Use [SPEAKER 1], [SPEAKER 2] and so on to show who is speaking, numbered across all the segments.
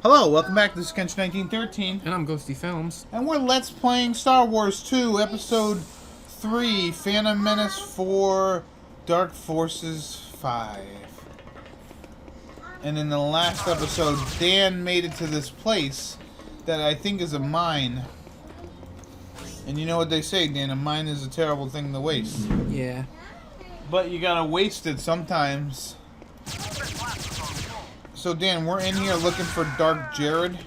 [SPEAKER 1] Hello, welcome back to Sketch 1913.
[SPEAKER 2] And I'm Ghosty Films.
[SPEAKER 1] And we're Let's Playing Star Wars 2, Episode 3, Phantom Menace 4, Dark Forces 5. And in the last episode, Dan made it to this place that I think is a mine. And you know what they say, Dan, a mine is a terrible thing to waste.
[SPEAKER 2] Yeah.
[SPEAKER 1] But you gotta waste it sometimes. So Dan, we're in here looking for Dark Jared.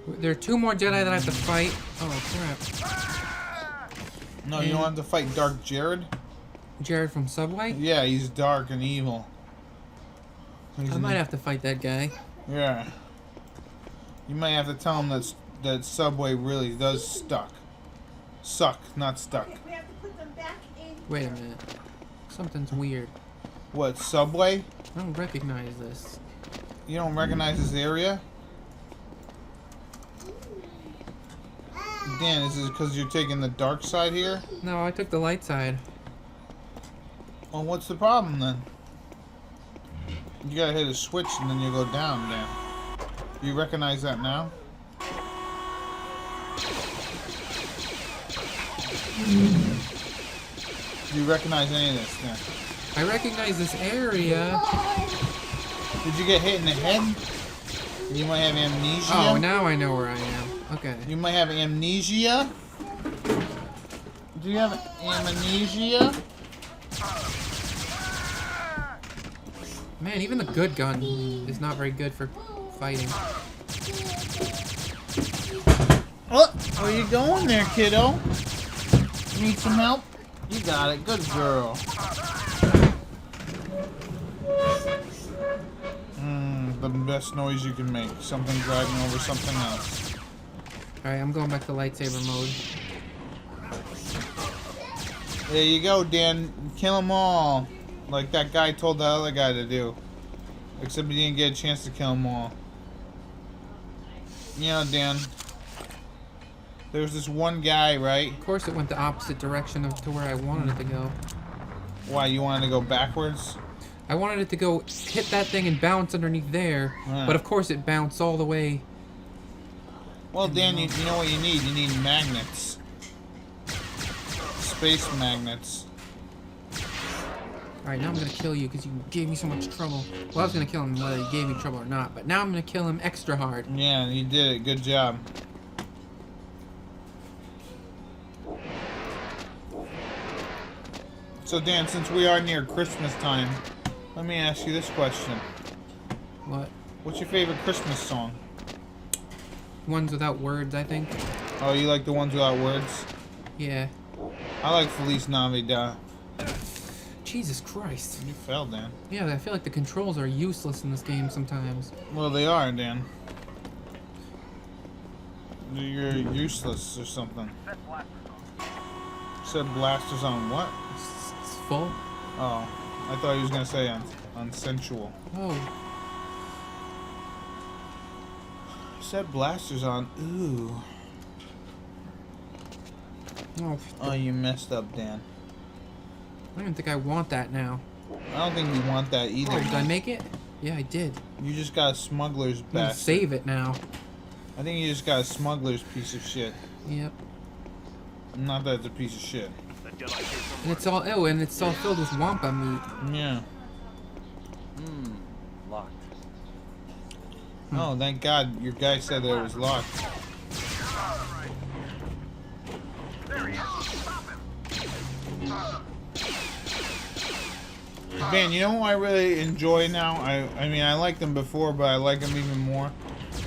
[SPEAKER 2] There are two more Jedi that I have to fight. Oh, crap.
[SPEAKER 1] No, you don't have to fight Dark Jared.
[SPEAKER 2] Jared from Subway?
[SPEAKER 1] Yeah, he's dark and evil.
[SPEAKER 2] I might have to fight that guy.
[SPEAKER 1] Yeah. You might have to tell him that Subway really does suck, not stuck.
[SPEAKER 3] We have to put them back in.
[SPEAKER 2] Wait a minute. Something's weird.
[SPEAKER 1] What, Subway?
[SPEAKER 2] I don't recognize this.
[SPEAKER 1] You don't recognize this area? Dan, is it because you're taking the dark side here?
[SPEAKER 2] No, I took the light side.
[SPEAKER 1] Well, what's the problem then? You gotta hit a switch and then you go down, Dan. Do you recognize that now? Do you recognize any of this, Dan?
[SPEAKER 2] I recognize this area.
[SPEAKER 1] Did you get hit in the head? You might have amnesia.
[SPEAKER 2] Oh, now I know where I am. Okay.
[SPEAKER 1] You might have amnesia. Do you have amnesia?
[SPEAKER 2] Man, even the good gun is not very good for fighting.
[SPEAKER 1] Oh, where you going there, kiddo? Need some help? You got it. Good girl. The best noise you can make. Something driving over something else.
[SPEAKER 2] Alright, I'm going back to lightsaber mode.
[SPEAKER 1] There you go, Dan. Kill them all. Like that guy told the other guy to do. Except he didn't get a chance to kill them all. You know, Dan. There's this one guy, right?
[SPEAKER 2] Of course it went the opposite direction to where I wanted it to go.
[SPEAKER 1] Why, you wanted to go backwards?
[SPEAKER 2] I wanted it to go hit that thing and bounce underneath there, but of course it bounced all the way.
[SPEAKER 1] Well, Dan, you know what you need? You need magnets. Space magnets.
[SPEAKER 2] Alright, now I'm gonna kill you because you gave me so much trouble. Well, I was gonna kill him whether he gave me trouble or not, but now I'm gonna kill him extra hard.
[SPEAKER 1] Yeah, you did it. Good job. So, Dan, since we are near Christmas time, let me ask you this question.
[SPEAKER 2] What?
[SPEAKER 1] What's your favorite Christmas song?
[SPEAKER 2] Ones without words, I think.
[SPEAKER 1] Oh, you like the ones without words?
[SPEAKER 2] Yeah.
[SPEAKER 1] I like Feliz Navidad.
[SPEAKER 2] Jesus Christ.
[SPEAKER 1] You fell, Dan.
[SPEAKER 2] Yeah, I feel like the controls are useless in this game sometimes.
[SPEAKER 1] Well, they are, Dan. You're useless or something. Said blasters on what?
[SPEAKER 2] It's full.
[SPEAKER 1] Oh, I thought he was gonna say on sensual.
[SPEAKER 2] Oh.
[SPEAKER 1] Said blasters on. Ooh. Oh, you messed up, Dan.
[SPEAKER 2] I don't think I want that now.
[SPEAKER 1] I don't think we want that either.
[SPEAKER 2] Oh, did I make it? Yeah, I did.
[SPEAKER 1] You just got a smuggler's
[SPEAKER 2] I'm gonna
[SPEAKER 1] bastard.
[SPEAKER 2] save it now.
[SPEAKER 1] I think you just got a smuggler's piece of shit.
[SPEAKER 2] Yep.
[SPEAKER 1] Not that it's a piece of shit.
[SPEAKER 2] And it's all and it's all filled with wampa meat.
[SPEAKER 1] Yeah.
[SPEAKER 4] Locked.
[SPEAKER 1] Oh, thank God your guy said that it was locked. Man, you know what I really enjoy now? I mean, I liked him before, but I like him even more.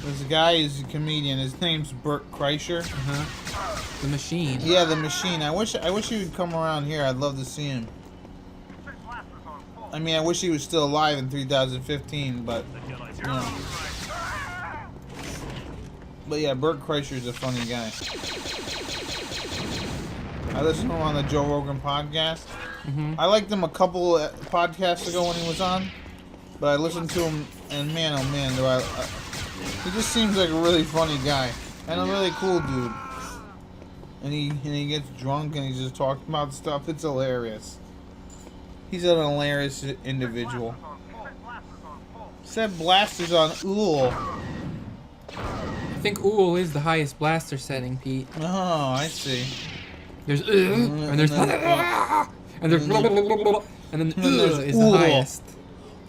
[SPEAKER 1] This guy is a comedian. His name's Bert Kreischer.
[SPEAKER 2] The machine.
[SPEAKER 1] Yeah, the machine. I wish he would come around here. I'd love to see him. I mean, I wish he was still alive in 2015, but you know. But yeah, Bert Kreischer's a funny guy. I listened to him on the Joe Rogan podcast. I liked him a couple podcasts ago when he was on, but I listened to him, and man, oh man, do I he just seems like a really funny guy and a really cool dude. And he gets drunk and he's just talking about stuff. It's hilarious. He's an hilarious individual. Said blasters on. Ooh.
[SPEAKER 2] think Uul is the highest blaster setting, Pete.
[SPEAKER 1] Oh, I see.
[SPEAKER 2] There's and there's and there's and then
[SPEAKER 1] there's
[SPEAKER 2] is the
[SPEAKER 1] Uul.
[SPEAKER 2] highest.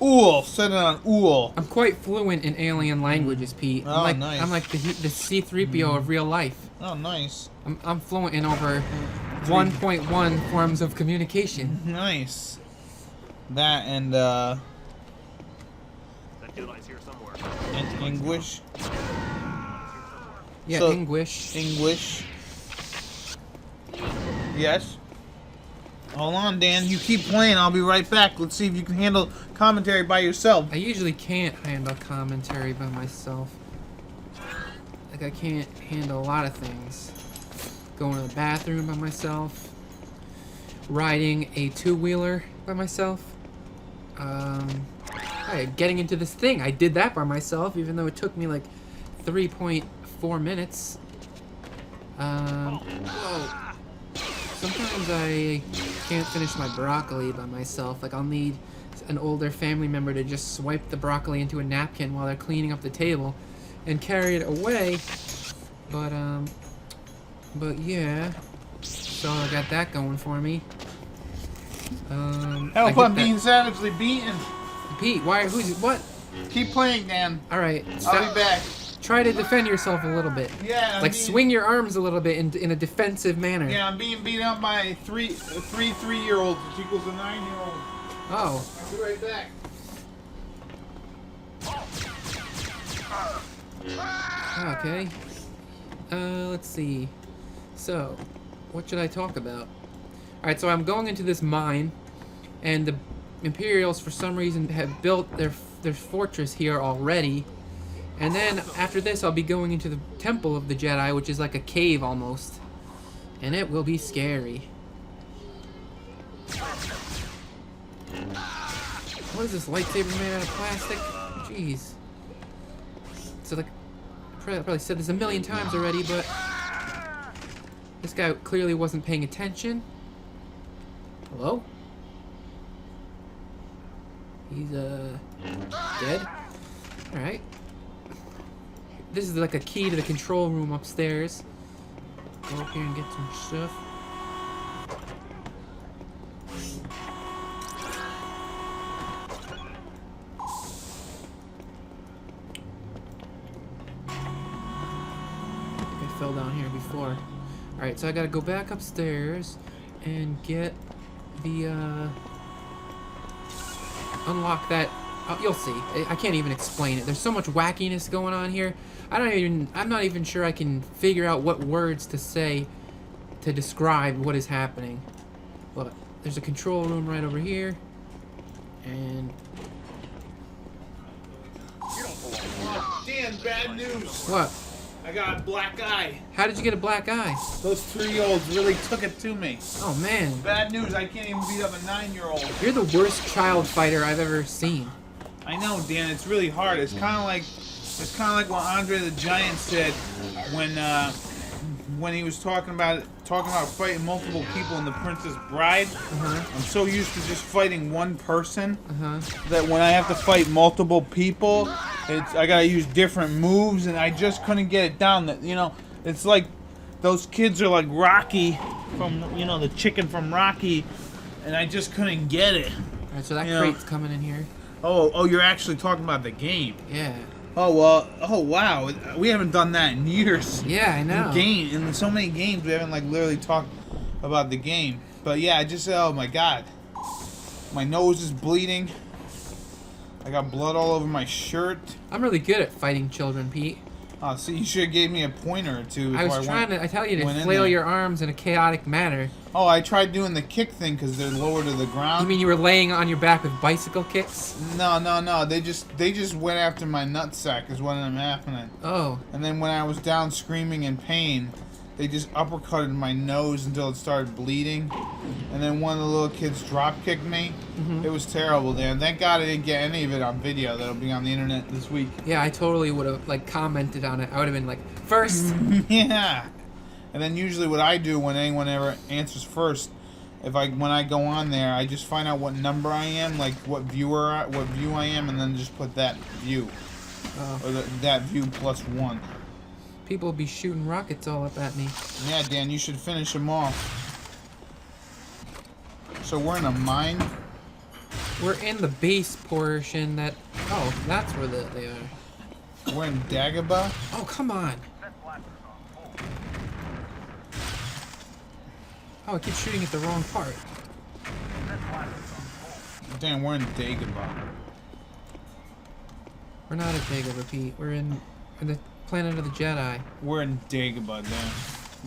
[SPEAKER 1] Uul, set it on Uul.
[SPEAKER 2] I'm quite fluent in alien languages, Pete.
[SPEAKER 1] Oh,
[SPEAKER 2] I'm
[SPEAKER 1] nice.
[SPEAKER 2] I'm like the C-3PO of real life.
[SPEAKER 1] Oh, nice.
[SPEAKER 2] I'm fluent in over 1.1 forms of communication.
[SPEAKER 1] Nice. That and
[SPEAKER 4] That Jedi's here somewhere.
[SPEAKER 1] English.
[SPEAKER 2] Yeah,
[SPEAKER 1] So-
[SPEAKER 2] English.
[SPEAKER 1] English. Yes. Hold on, Dan. You keep playing. I'll be right back. Let's see if you can handle commentary by yourself.
[SPEAKER 2] I usually can't handle commentary by myself. Like, I can't handle a lot of things. Going to the bathroom by myself. Riding a two-wheeler by myself. Getting into this thing. I did that by myself, even though it took me like 3.4 minutes. Whoa. Sometimes I can't finish my broccoli by myself. Like, I'll need an older family member to just swipe the broccoli into a napkin while they're cleaning up the table and carry it away. But yeah. So I got that going for me. I
[SPEAKER 1] Help!
[SPEAKER 2] hit
[SPEAKER 1] I'm
[SPEAKER 2] that-
[SPEAKER 1] being savagely beaten.
[SPEAKER 2] Pete, what?
[SPEAKER 1] Keep playing, Dan.
[SPEAKER 2] Alright,
[SPEAKER 1] I'll be back.
[SPEAKER 2] try to defend yourself a little bit.
[SPEAKER 1] Yeah. I'm
[SPEAKER 2] Like,
[SPEAKER 1] being-
[SPEAKER 2] swing your arms a little bit in a defensive manner.
[SPEAKER 1] Yeah, I'm being beat up by a 3-3-year-old, which equals a 9-year-old.
[SPEAKER 2] Oh.
[SPEAKER 1] I'll be right back.
[SPEAKER 2] Okay. Let's see. So, what should I talk about? Alright, so I'm going into this mine, and the Imperials, for some reason, have built their fortress here already. And then, after this, I'll be going into the Temple of the Jedi, which is like a cave almost. And it will be scary. What is this lightsaber made out of plastic? Jeez. So, like, I probably said this a million times already, but this guy clearly wasn't paying attention. Hello? He's, dead? Alright. This is like a key to the control room upstairs. Go up here and get some stuff. I think I fell down here before. Alright, so I gotta go back upstairs and get the, unlock that. You'll see. I can't even explain it. There's so much wackiness going on here. I'm not even sure I can figure out what words to say to describe what is happening. But there's a control room right over here. And
[SPEAKER 1] Dan, bad news.
[SPEAKER 2] what?
[SPEAKER 1] I got a black eye.
[SPEAKER 2] How did you get a black eye?
[SPEAKER 1] Those 3-year-olds really took it to me.
[SPEAKER 2] Oh man.
[SPEAKER 1] Bad news. I can't even beat up a 9-year-old.
[SPEAKER 2] You're the worst child fighter I've ever seen.
[SPEAKER 1] I know, Dan. It's really hard. It's kind of like what Andre the Giant said when he was talking about fighting multiple people in The Princess Bride. I'm so used to just fighting one person that when I have to fight multiple people, I gotta use different moves, and I just couldn't get it down. That it's like those kids are like Rocky from the chicken from Rocky, and I just couldn't get it.
[SPEAKER 2] Alright, so that
[SPEAKER 1] You know.
[SPEAKER 2] crate's coming in here.
[SPEAKER 1] Oh, you're actually talking about the game.
[SPEAKER 2] Yeah.
[SPEAKER 1] Oh well. Oh wow. We haven't done that in years.
[SPEAKER 2] Yeah, I know.
[SPEAKER 1] In so many games, we haven't like literally talked about the game. But yeah, oh my god, my nose is bleeding. I got blood all over my shirt.
[SPEAKER 2] I'm really good at fighting children, Pete.
[SPEAKER 1] Oh, so you should have gave me a pointer or two.
[SPEAKER 2] I
[SPEAKER 1] before
[SPEAKER 2] was trying to tell you to
[SPEAKER 1] went in
[SPEAKER 2] flail
[SPEAKER 1] there.
[SPEAKER 2] your arms in a chaotic manner.
[SPEAKER 1] Oh, I tried doing the kick thing because they're lower to the ground.
[SPEAKER 2] You mean you were laying on your back with bicycle kicks?
[SPEAKER 1] No. They just went after my nutsack is what ended up happening.
[SPEAKER 2] Oh.
[SPEAKER 1] And then when I was down screaming in pain, they just uppercutted my nose until it started bleeding. And then one of the little kids drop kicked me. It was terrible, Dan. Thank God I didn't get any of it on video. That'll be on the internet this week.
[SPEAKER 2] Yeah, I totally would have like commented on it. I would have been like, first.
[SPEAKER 1] Yeah. And then usually what I do when anyone ever answers first, when I go on there, I just find out what number I am, like what view I am, and then just put that view.
[SPEAKER 2] Oh.
[SPEAKER 1] Or that view plus 1.
[SPEAKER 2] People be shooting rockets all up at me.
[SPEAKER 1] Yeah, Dan, you should finish him off. So we're in a mine?
[SPEAKER 2] We're in the base portion that... Oh, that's where they are.
[SPEAKER 1] We're in Dagobah?
[SPEAKER 2] Oh, come on. Oh, I keep shooting at the wrong part.
[SPEAKER 1] Dan, we're in Dagobah.
[SPEAKER 2] We're not at Dagobah, Pete. We're in the planet of the Jedi.
[SPEAKER 1] We're in Dagobah, Dan.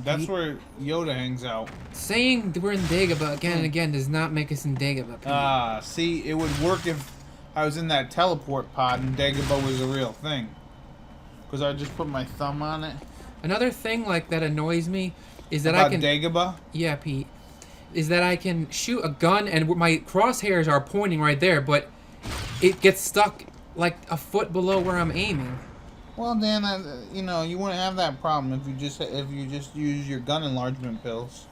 [SPEAKER 1] That's where Yoda hangs out.
[SPEAKER 2] Saying we're in Dagobah again and again does not make us in Dagobah, Pete.
[SPEAKER 1] See, it would work if I was in that teleport pod and Dagobah was a real thing. Because I just put my thumb on it.
[SPEAKER 2] Another thing like that annoys me is that
[SPEAKER 1] About
[SPEAKER 2] I can...
[SPEAKER 1] Dagobah?
[SPEAKER 2] Yeah, Pete. Is that I can shoot a gun and my crosshairs are pointing right there, but it gets stuck like a foot below where I'm aiming.
[SPEAKER 1] Well, Dan, you know, you wouldn't have that problem if you just use your gun enlargement pills.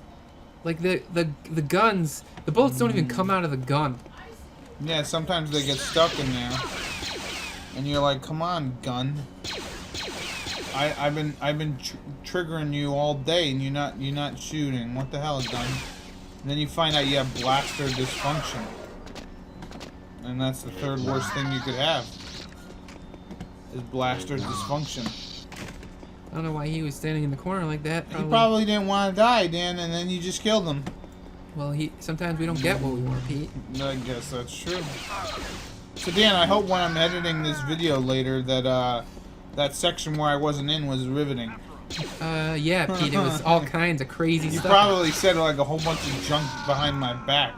[SPEAKER 2] Like the guns, the bullets don't even come out of the gun.
[SPEAKER 1] Yeah, sometimes they get stuck in there, and you're like, "Come on, gun! I've been triggering you all day, and you're not shooting. What the hell, gun?" And then you find out you have blaster dysfunction, and that's the third worst thing you could have. Is blaster dysfunction.
[SPEAKER 2] I don't know why he was standing in the corner like that.
[SPEAKER 1] He probably didn't want to die, Dan, and then you just killed him.
[SPEAKER 2] Well, sometimes we don't get what we want, Pete.
[SPEAKER 1] I guess that's true. So, Dan, I hope when I'm editing this video later that that section where I wasn't in was riveting.
[SPEAKER 2] Yeah, Pete, it was all kinds of crazy
[SPEAKER 1] You
[SPEAKER 2] stuff.
[SPEAKER 1] probably said like a whole bunch of junk behind my back.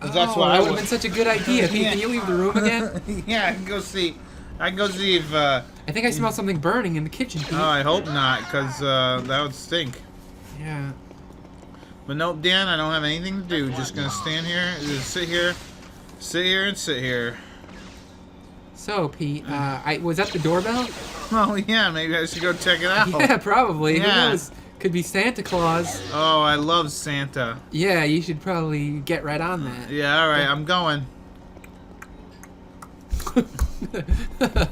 [SPEAKER 1] 'Cause that's what
[SPEAKER 2] that would have been such a good idea, Pete.
[SPEAKER 1] Yeah.
[SPEAKER 2] Can you leave the room again?
[SPEAKER 1] Yeah, I can go see if.
[SPEAKER 2] I think I smell something burning in the kitchen, Pete.
[SPEAKER 1] Oh, I hope not, because that would stink.
[SPEAKER 2] Yeah.
[SPEAKER 1] But nope, Dan, I don't have anything to do. Just gonna stand here, just sit here, and sit here.
[SPEAKER 2] So, Pete, was that the doorbell?
[SPEAKER 1] Oh yeah, maybe I should go check it out.
[SPEAKER 2] Yeah, probably.
[SPEAKER 1] Yeah.
[SPEAKER 2] Who knows? Could be Santa Claus.
[SPEAKER 1] Oh, I love Santa.
[SPEAKER 2] Yeah, you should probably get right on that.
[SPEAKER 1] Yeah, all right, I'm going.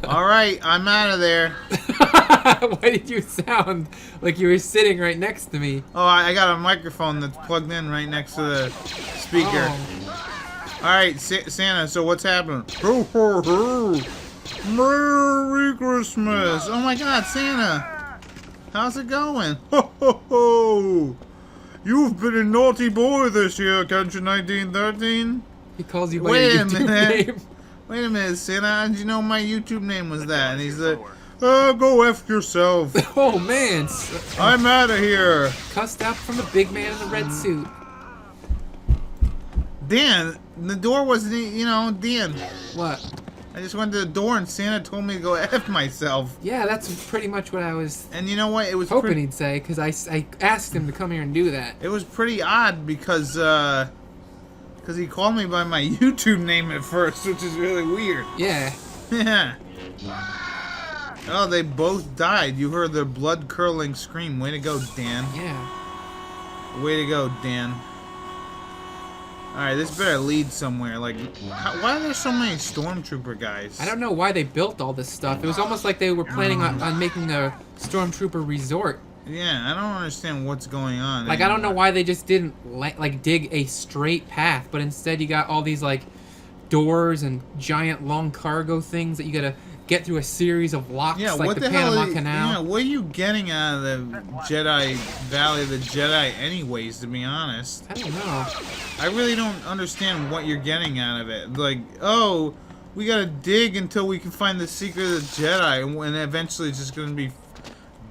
[SPEAKER 1] All right, I'm out of there.
[SPEAKER 2] Why did you sound like you were sitting right next to me?
[SPEAKER 1] Oh, I got a microphone that's plugged in right next to the speaker.
[SPEAKER 2] Oh.
[SPEAKER 1] All right, Santa. So what's happening? Ho ho ho! Merry Christmas! Oh my God, Santa! How's it going? Ho ho ho! You've been a naughty boy this year, can't you, 1913?
[SPEAKER 2] He calls you by
[SPEAKER 1] Wait
[SPEAKER 2] your
[SPEAKER 1] a
[SPEAKER 2] YouTube
[SPEAKER 1] minute.
[SPEAKER 2] name.
[SPEAKER 1] Wait a minute, Santa. How did you know my YouTube name was that? And he's like, oh, go F yourself.
[SPEAKER 2] Oh, man.
[SPEAKER 1] I'm out of here.
[SPEAKER 2] Cussed out from the big man in the red suit.
[SPEAKER 1] Dan, the door wasn't, Dan.
[SPEAKER 2] What?
[SPEAKER 1] I just went to the door and Santa told me to go F myself.
[SPEAKER 2] Yeah, that's pretty much what I was
[SPEAKER 1] And you know what? It was
[SPEAKER 2] hoping he'd say, because I asked him to come here and do that.
[SPEAKER 1] It was pretty odd because he called me by my YouTube name at first, which is really weird.
[SPEAKER 2] Yeah.
[SPEAKER 1] Yeah. Oh, they both died. You heard their blood-curdling scream. Way to go, Dan.
[SPEAKER 2] Yeah.
[SPEAKER 1] Way to go, Dan. Alright, this better lead somewhere. Like, why are there so many stormtrooper guys?
[SPEAKER 2] I don't know why they built all this stuff. It was almost like they were planning on making a stormtrooper resort.
[SPEAKER 1] Yeah, I don't understand what's going on.
[SPEAKER 2] Like, I don't know why they just didn't, like, dig a straight path, but instead you got all these, like, doors and giant long cargo things that you gotta get through a series of locks,
[SPEAKER 1] Yeah,
[SPEAKER 2] like
[SPEAKER 1] what
[SPEAKER 2] the
[SPEAKER 1] hell
[SPEAKER 2] Panama Canal.
[SPEAKER 1] Yeah, what are you getting out of the Jedi Valley of the Jedi anyways, to be honest?
[SPEAKER 2] I don't know.
[SPEAKER 1] I really don't understand what you're getting out of it. Like, oh, we gotta dig until we can find the secret of the Jedi, and eventually it's just gonna be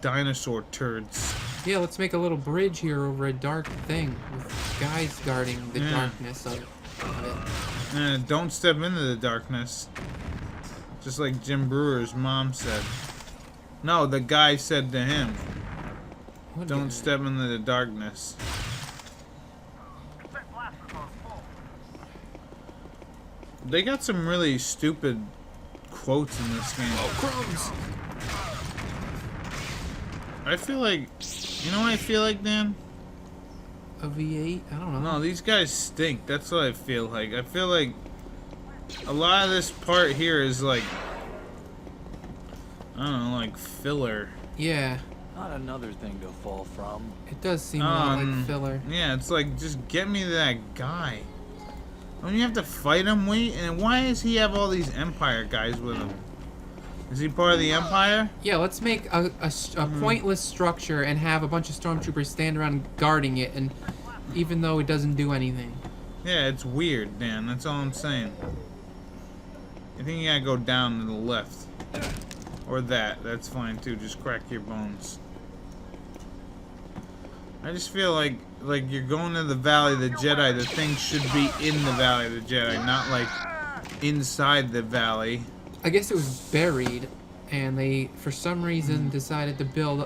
[SPEAKER 1] dinosaur turds.
[SPEAKER 2] Yeah, let's make a little bridge here over a dark thing with guys guarding the darkness of it.
[SPEAKER 1] Don't step into the darkness. Just like Jim Brewer's mom said. No, the guy said to him,
[SPEAKER 2] What
[SPEAKER 1] don't
[SPEAKER 2] guy?
[SPEAKER 1] step into the darkness. They got some really stupid quotes in this game.
[SPEAKER 2] Oh, crumbs!
[SPEAKER 1] I feel like, you know what I feel like, Dan?
[SPEAKER 2] A V8? I don't know.
[SPEAKER 1] No, these guys stink. That's what I feel like. I feel like a lot of this part here is like, I don't know, like filler.
[SPEAKER 2] Yeah.
[SPEAKER 4] Not another thing to fall from.
[SPEAKER 2] It does seem a lot like filler.
[SPEAKER 1] Yeah, it's like, just get me that guy. Don't you have to fight him? And why does he have all these Empire guys with him? Is he part of the Empire?
[SPEAKER 2] Yeah, let's make a pointless structure and have a bunch of stormtroopers stand around guarding it, and even though it doesn't do anything.
[SPEAKER 1] Yeah, it's weird, Dan. That's all I'm saying. I think you gotta go down to the left. Or that. That's fine too. Just crack your bones. I just feel like you're going to the Valley of the Jedi. The thing should be in the Valley of the Jedi, not like inside the valley.
[SPEAKER 2] I guess it was buried, and they, for some reason, decided to build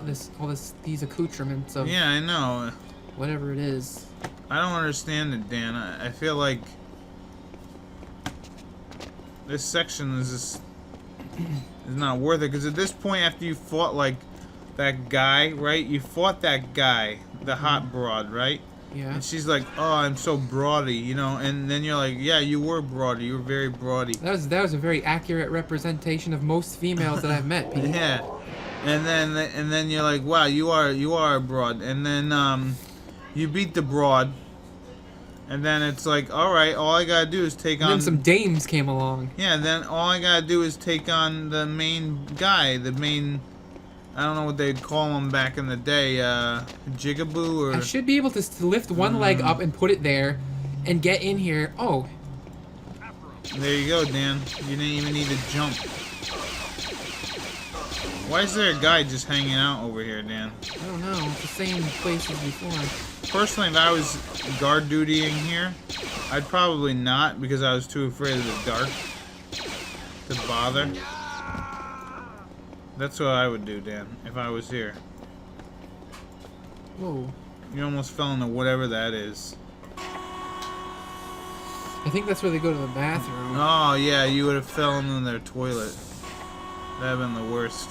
[SPEAKER 2] these accoutrements of.
[SPEAKER 1] Yeah, I know.
[SPEAKER 2] Whatever it is.
[SPEAKER 1] I don't understand it, Dan. I feel like this section is just is not worth it, because at this point, after you fought like that guy, right? You fought that guy, the hot broad, right?
[SPEAKER 2] Yeah.
[SPEAKER 1] And she's like, "Oh, I'm so broady," you know. And then you're like, "Yeah, you were broady. You were very broady."
[SPEAKER 2] That was a very accurate representation of most females that I've met, Pete.
[SPEAKER 1] Yeah. And then you're like, "Wow, you are a broad." And then you beat the broad. And then it's like, all right, all I gotta do is take on.
[SPEAKER 2] And then some dames came along.
[SPEAKER 1] Yeah. Then all I gotta do is take on the main guy, the main. I don't know what they'd call him back in the day, Jigaboo or.
[SPEAKER 2] I should be able to lift one leg up and put it there, and get in here. Oh.
[SPEAKER 1] There you go, Dan. You didn't even need to jump. Why is there a guy just hanging out over here, Dan?
[SPEAKER 2] I don't know. It's the same place as before.
[SPEAKER 1] Personally, if I was guard dutying here, I'd probably not, because I was too afraid of the dark to bother. That's what I would do, Dan, if I was here.
[SPEAKER 2] Whoa.
[SPEAKER 1] You almost fell into whatever that is.
[SPEAKER 2] I think that's where they go to the bathroom.
[SPEAKER 1] Oh, yeah, you would have fell into their toilet. That'd have been the worst.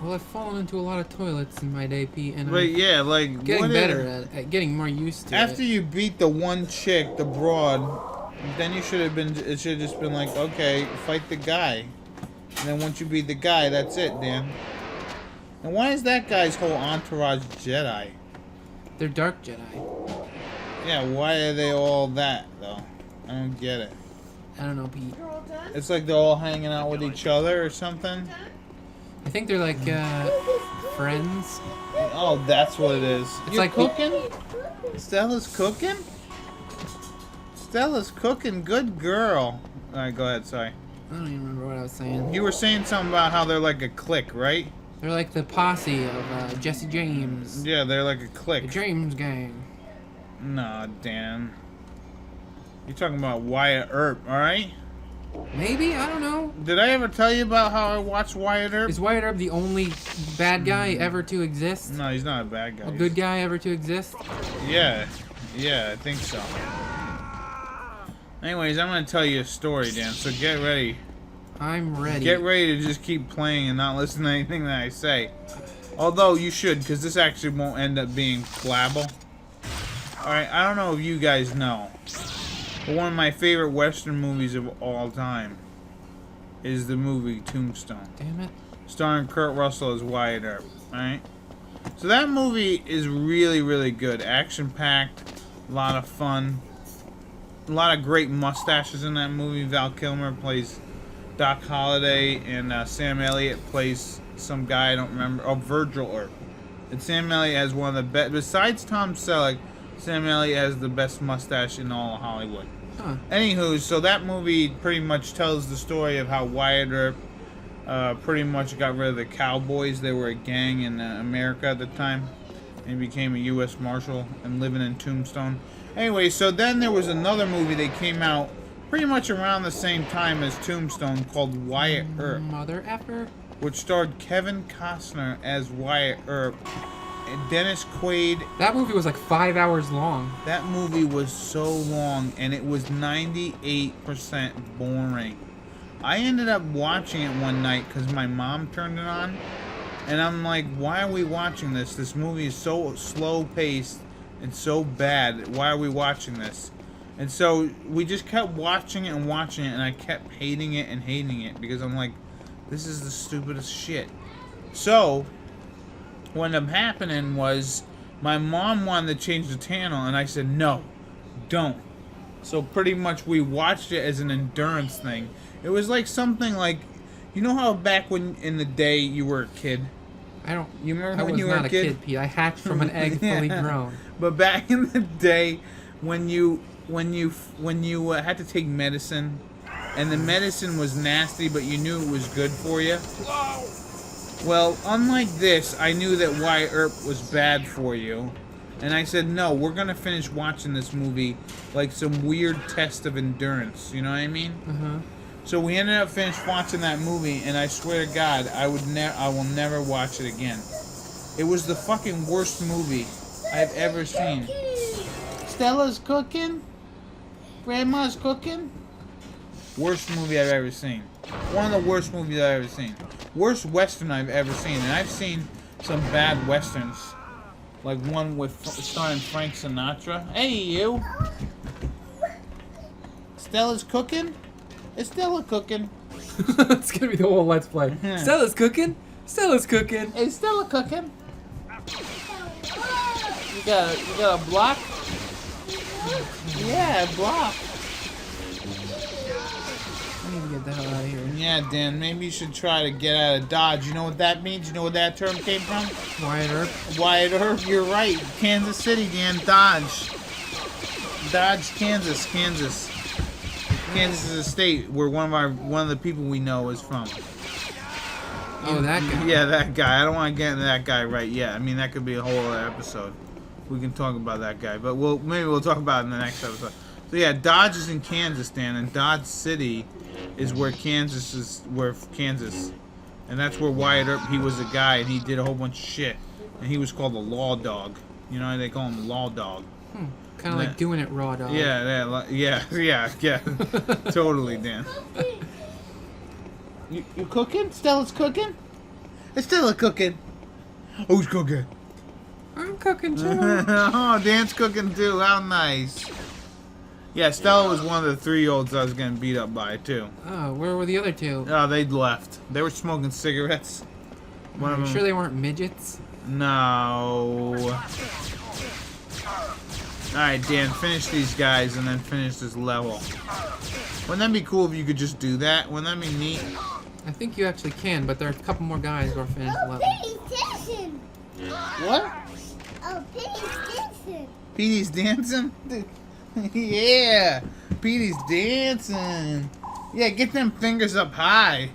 [SPEAKER 2] Well, I've fallen into a lot of toilets in my day, Pete, and
[SPEAKER 1] But yeah, like...
[SPEAKER 2] getting better at getting more used to it.
[SPEAKER 1] After you beat the one chick, the broad, then you should have been... It should have just been like, okay, fight the guy. And then once you beat the guy, that's it, Dan. And why is that guy's whole entourage Jedi?
[SPEAKER 2] They're dark Jedi.
[SPEAKER 1] Yeah, why are they all that, though? I don't get it.
[SPEAKER 2] I don't know, Pete.
[SPEAKER 3] You're all done?
[SPEAKER 1] It's like they're all hanging out with each other or something?
[SPEAKER 2] I think they're like, friends.
[SPEAKER 1] Oh, that's what it is.
[SPEAKER 2] It's
[SPEAKER 1] You
[SPEAKER 2] like
[SPEAKER 1] cooking? Stella's cooking? Stella's cooking. Good girl. Alright, go ahead, sorry.
[SPEAKER 2] I don't even remember what I was saying.
[SPEAKER 1] You were saying something about how they're like a clique, right?
[SPEAKER 2] They're like the posse of Jesse James.
[SPEAKER 1] Yeah, they're like a
[SPEAKER 2] The
[SPEAKER 1] clique.
[SPEAKER 2] James gang.
[SPEAKER 1] Nah, Dan. You're talking about Wyatt Earp, alright?
[SPEAKER 2] Maybe? I don't know.
[SPEAKER 1] Did I ever tell you about how I watched Wyatt Earp?
[SPEAKER 2] Is Wyatt Earp the only bad guy ever to exist?
[SPEAKER 1] No, he's not a bad guy.
[SPEAKER 2] A good guy ever to exist?
[SPEAKER 1] Yeah, I think so. Anyways, I'm gonna tell you a story, Dan, so get ready.
[SPEAKER 2] I'm ready.
[SPEAKER 1] Get ready to just keep playing and not listen to anything that I say. Although you should, because this actually won't end up being blabble. Alright, I don't know if you guys know, but one of my favorite Western movies of all time is the movie Tombstone.
[SPEAKER 2] Damn it.
[SPEAKER 1] Starring Kurt Russell as Wyatt Earp. Alright? So that movie is really, really good. Action-packed, a lot of fun. A lot of great mustaches in that movie. Val Kilmer plays Doc Holliday, and Sam Elliott plays some guy I don't remember. Oh, Virgil Earp. And Sam Elliott has one of the best. Besides Tom Selleck, Sam Elliott has the best mustache in all of Hollywood.
[SPEAKER 2] Huh.
[SPEAKER 1] Anywho, so that movie pretty much tells the story of how Wyatt Earp pretty much got rid of the Cowboys. They were a gang in America at the time. And became a U.S. Marshal and living in Tombstone. Anyway, so then there was another movie that came out pretty much around the same time as Tombstone called Wyatt Earp,
[SPEAKER 2] Mother effer?
[SPEAKER 1] which starred Kevin Costner as Wyatt Earp and Dennis Quaid.
[SPEAKER 2] That movie was like 5 hours long.
[SPEAKER 1] That movie was so long, and it was 98% boring. I ended up watching it one night because my mom turned it on, and I'm like, why are we watching this? This movie is so slow-paced and so bad. Why are we watching this? And so we just kept watching it, and I kept hating it because I'm like, this is the stupidest shit. So what ended up happening was my mom wanted to change the channel, and I said, no, don't. So pretty much we watched it as an endurance thing. It was like something like, you know how back when in the day you were a kid? You remember when you were a kid?
[SPEAKER 2] Pete. I hatched from an egg fully grown.
[SPEAKER 1] But back in the day, when you had to take medicine, and the medicine was nasty, but you knew it was good for you. Well, unlike this, I knew that Wyatt Earp was bad for you, and I said, no, we're gonna finish watching this movie like some weird test of endurance. You know what I mean? So we ended up finished watching that movie, and I swear to God, I will never watch it again. It was the fucking worst movie I've ever seen. Stella's cooking? Grandma's cooking? Worst movie I've ever seen. One of the worst movies I've ever seen. Worst Western I've ever seen. And I've seen some bad Westerns. Like one with starring Frank Sinatra. Hey, you! Stella's cooking? Is Stella cooking?
[SPEAKER 2] It's gonna be the whole Let's Play. Stella's cooking? Stella's cooking.
[SPEAKER 1] Is Stella cooking? You got a block? Yeah, a block.
[SPEAKER 2] I need to get the hell out of here.
[SPEAKER 1] Yeah, Dan, maybe you should try to get out of Dodge. You know what that means? You know where that term came from?
[SPEAKER 2] Wyatt Earp.
[SPEAKER 1] Wyatt Earp, you're right. Kansas City, Dan. Dodge. Dodge, Kansas. Kansas is a state where one of the people we know is from.
[SPEAKER 2] Oh, that guy.
[SPEAKER 1] Yeah, that guy. I don't want to get into that guy right yet. I mean, that could be a whole other episode. We can talk about that guy, but maybe we'll talk about it in the next episode. So yeah, Dodge is in Kansas, Dan, and Dodge City is where Kansas, and that's where Wyatt Earp, he was a guy, and he did a whole bunch of shit, and he was called a law dog. You know, they call him law dog.
[SPEAKER 2] Kind of like doing it raw, dog.
[SPEAKER 1] Yeah. Totally, Dan. You cooking? Stella's cooking? Is Stella cooking? Who's cooking?
[SPEAKER 2] I'm cooking too.
[SPEAKER 1] Oh, Dan's cooking too. How nice. Yeah, Stella was one of the 3-year-olds I was getting beat up by, too.
[SPEAKER 2] Oh, where were the other two?
[SPEAKER 1] Oh, they'd left. They were smoking cigarettes. One of them...
[SPEAKER 2] Sure they weren't midgets?
[SPEAKER 1] No. Alright, Dan, finish these guys and then finish this level. Wouldn't that be cool if you could just do that? Wouldn't that be neat?
[SPEAKER 2] I think you actually can, but there are a couple more guys who are finished the level.
[SPEAKER 3] dancing.
[SPEAKER 1] What?
[SPEAKER 3] Oh, Petey's dancing.
[SPEAKER 1] Petey's dancing? Yeah, Petey's dancing. Yeah, get them fingers up high.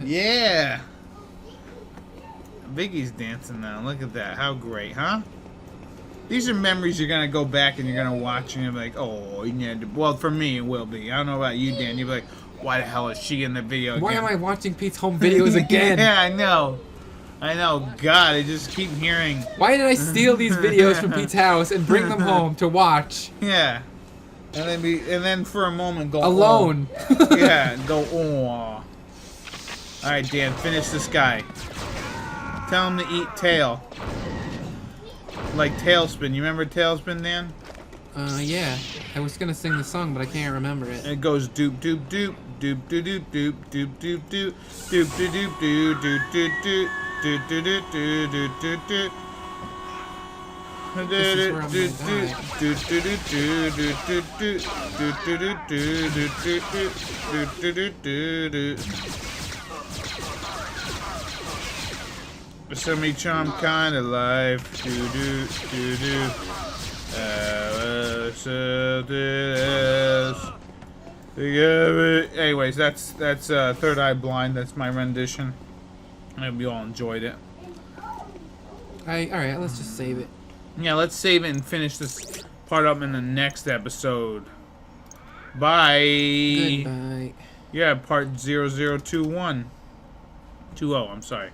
[SPEAKER 1] Yeah. Biggie's dancing now. Look at that. How great, huh? These are memories you're going to go back and you're going to watch and you're like, oh, yeah. Well, for me, it will be. I don't know about you, Dan. You'll be like, why the hell is she in the video again?
[SPEAKER 2] Why am I watching Pete's home videos again?
[SPEAKER 1] Yeah, I know. God, I just keep hearing.
[SPEAKER 2] Why did I steal these videos from Pete's house and bring them home to watch?
[SPEAKER 1] Yeah. And then for a moment go
[SPEAKER 2] alone.
[SPEAKER 1] Oh. Yeah, go oh. Alright, Dan, finish this guy. Tell him to eat tail. Like Tailspin. You remember Tailspin, Dan?
[SPEAKER 2] Yeah. I was gonna sing the song, but I can't remember it.
[SPEAKER 1] It goes doop doop doop doop doop doop doop doop doop doop doop doop doop doop doop doop.
[SPEAKER 2] This is where I'm gonna die.
[SPEAKER 1] Semi-charm kind of life. Anyways, that's Third Eye Blind. That's my rendition. I hope you all enjoyed it.
[SPEAKER 2] Alright, let's just save it.
[SPEAKER 1] Yeah, let's save it and finish this part up in the next episode. Bye.
[SPEAKER 2] Goodbye.
[SPEAKER 1] Yeah, part 0021. 20, I'm sorry.